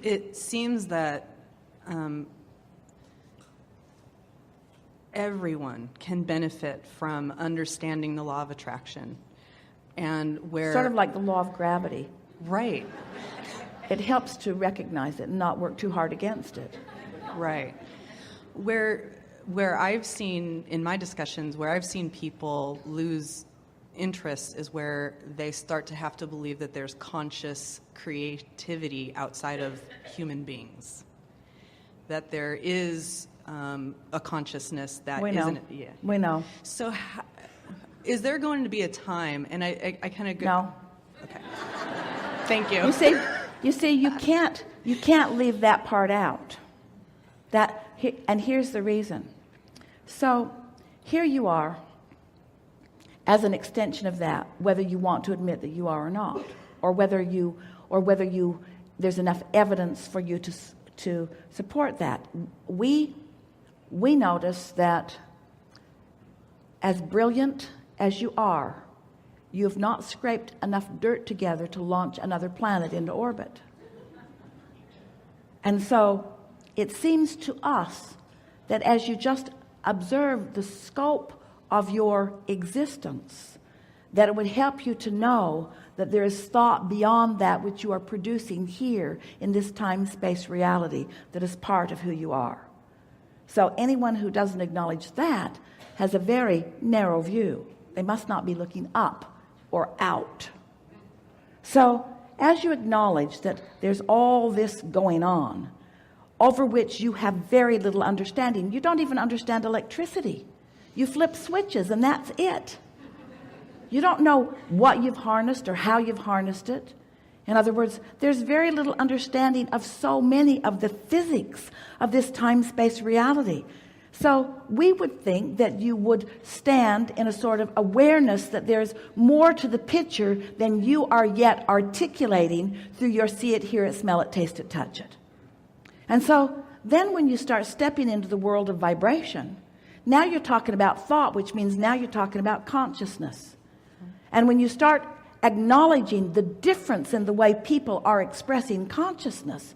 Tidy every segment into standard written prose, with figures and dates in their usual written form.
It seems that everyone can benefit from understanding the law of attraction, and where Sort of like the law of gravity. right, It helps to recognize it and not work too hard against it. right, where I've seen in my discussions where I've seen people lose interest is where they start to have to believe that there's conscious creativity outside of human beings, that there is a consciousnness that isn't. Yeah. We know. So, is there going to be a time? And I kind of go. No. Okay. Thank you. You see, you can't leave that part out. And here's the reason. So, here you are, as an extension of that, whether you want to admit that you are or not, or whether there's enough evidence for you to support that. We notice that as brilliant as you are, you've not scraped enough dirt together to launch another planet into orbit. And so it seems to us that as you just observe the scope of your existence, that it would help you to know that there is thought beyond that which you are producing here in this time-space reality that is part of who you are. So anyone who doesn't acknowledge that has a very narrow view. They must not be looking up or out. So as you acknowledge that there's all this going on over which you have very little understanding, you don't even understand electricity. You flip switches and that's it. You don't know what you've harnessed or how you've harnessed it. In other words, there's very little understanding of so many of the physics of this time-space reality. So we would think that you would stand in a sort of awareness that there's more to the picture than you are yet articulating through your see it, hear it, smell it, taste it, touch it. And so then when you start stepping into the world of vibration, now you're talking about thought, which means now you're talking about consciousness. And when you start acknowledging the difference in the way people are expressing consciousness,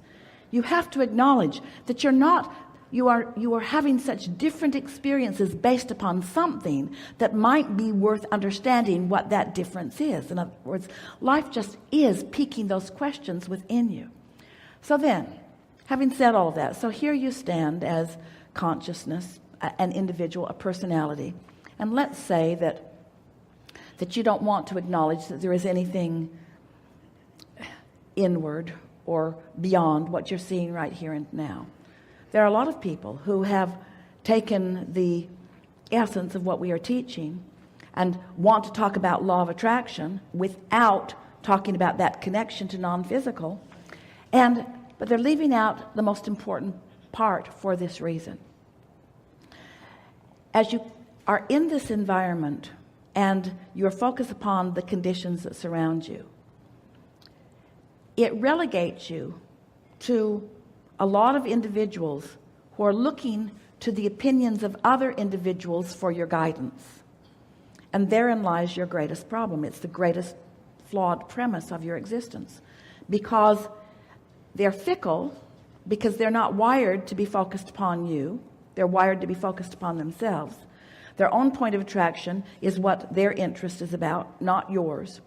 you have to acknowledge that you are having such different experiences based upon something that might be worth understanding what that difference is. In other words, life just is piquing those questions within you. So then, having said all of that, so here you stand as consciousness, an individual, a personality, and let's say that you don't want to acknowledge that there is anything inward or beyond what you're seeing right here and now. There are a lot of people who have taken the essence of what we are teaching and want to talk about law of attraction without talking about that connection to non-physical, but they're leaving out the most important part for this reason. As you are in this environment and you're focused upon the conditions that surround you, it relegates you to a lot of individuals who are looking to the opinions of other individuals for your guidance. And therein lies your greatest problem. It's the greatest flawed premise of your existence, because they're fickle, because they're not wired to be focused upon you. They're wired to be focused upon themselves. Their own point of attraction is what their interest is about, not yours.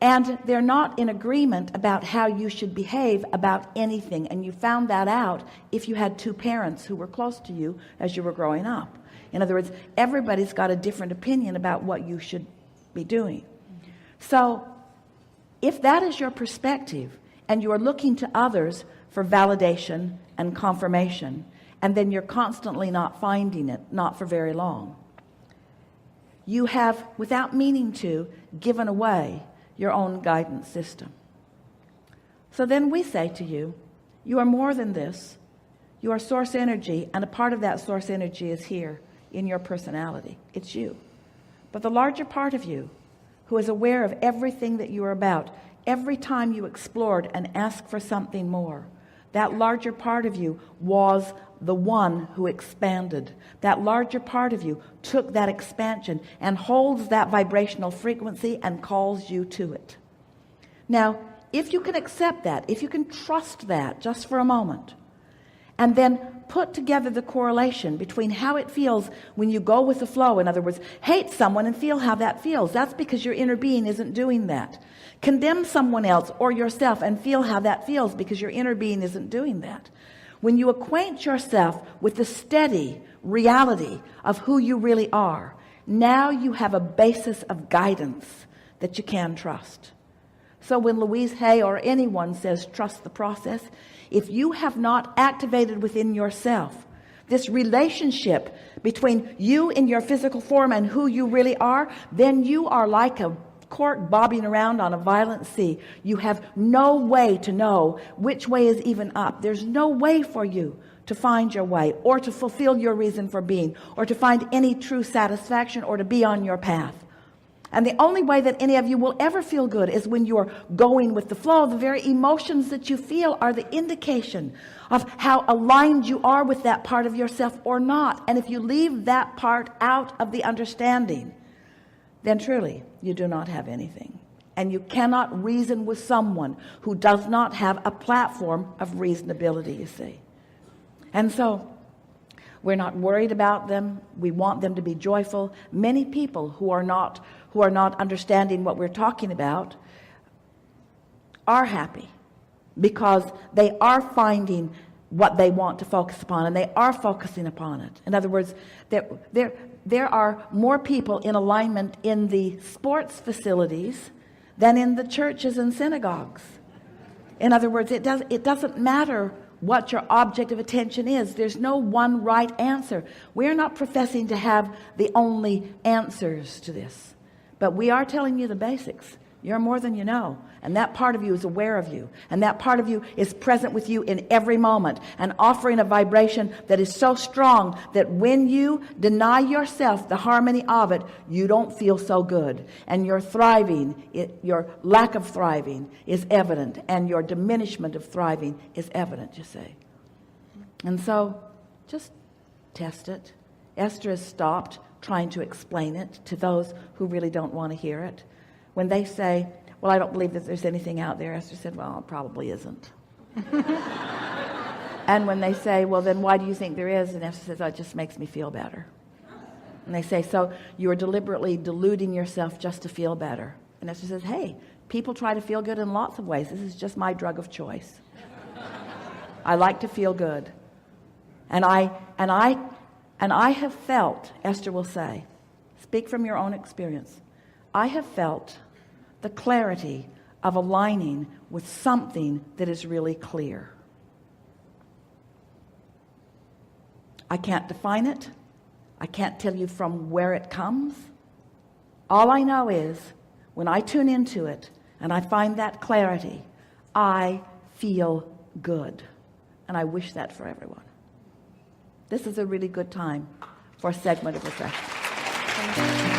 And they're not in agreement about how you should behave about anything. And you found that out if you had two parents who were close to you as you were growing up. In other words, everybody's got a different opinion about what you should be doing. So if that is your perspective and you are looking to others for validation and confirmation, and then you're constantly not finding it, not for very long, you have, without meaning to, given away your own guidance system. So then we say to you, you are more than this. You are source energy, and a part of that source energy is here in your personality. It's you. But the larger part of you, who is aware of everything that you are about, every time you explored and asked for something more, that larger part of you was the one who expanded. That larger part of you took that expansion and holds that vibrational frequency and calls you to it. Now, if you can accept that, if you can trust that just for a moment, and then put together the correlation between how it feels when you go with the flow. In other words, hate someone and feel how that feels. That's because your inner being isn't doing that. Condemn someone else or yourself and feel how that feels because your inner being isn't doing that. When you acquaint yourself with the steady reality of who you really are, now you have a basis of guidance that you can trust. So when Louise Hay or anyone says trust the process, if you have not activated within yourself this relationship between you in your physical form and who you really are, then you are like a cork bobbing around on a violent sea. You have no way to know which way is even up. There's no way for you to find your way or to fulfill your reason for being or to find any true satisfaction or to be on your path. And the only way that any of you will ever feel good is when you're going with the flow. The very emotions that you feel are the indication of how aligned you are with that part of yourself or not. And if you leave that part out of the understanding, then truly you do not have anything. And you cannot reason with someone who does not have a platform of reasonability, you see. And so we're not worried about them. We want them to be joyful. Many people who are not understanding what we're talking about are happy because they are finding what they want to focus upon and they are focusing upon it. In other words, there are more people in alignment in the sports facilities than in the churches and synagogues. In other words, it doesn't matter what your object of attention is. There's no one right answer. We're not professing to have the only answers to this, but we are telling you the basics. You're more than you know, and that part of you is aware of you, and that part of you is present with you in every moment and offering a vibration that is so strong that when you deny yourself the harmony of it, you don't feel so good, and your your lack of thriving is evident, and your diminishment of thriving is evident, you see. And so just test it. Esther has stopped trying to explain it to those who really don't want to hear it. When they say, well, I don't believe that there's anything out there, Esther said, well, it probably isn't. And when they say, well, then why do you think there is? And Esther says, oh, it just makes me feel better. And they say, so you're deliberately deluding yourself just to feel better. And Esther says, hey, people try to feel good in lots of ways. This is just my drug of choice. I like to feel good. And I have felt, Esther will say, speak from your own experience, I have felt the clarity of aligning with something that is really clear. I can't define it. I can't tell you from where it comes. All I know is when I tune into it and I find that clarity, I feel good. And I wish that for everyone. This is a really good time for a segment of reflection.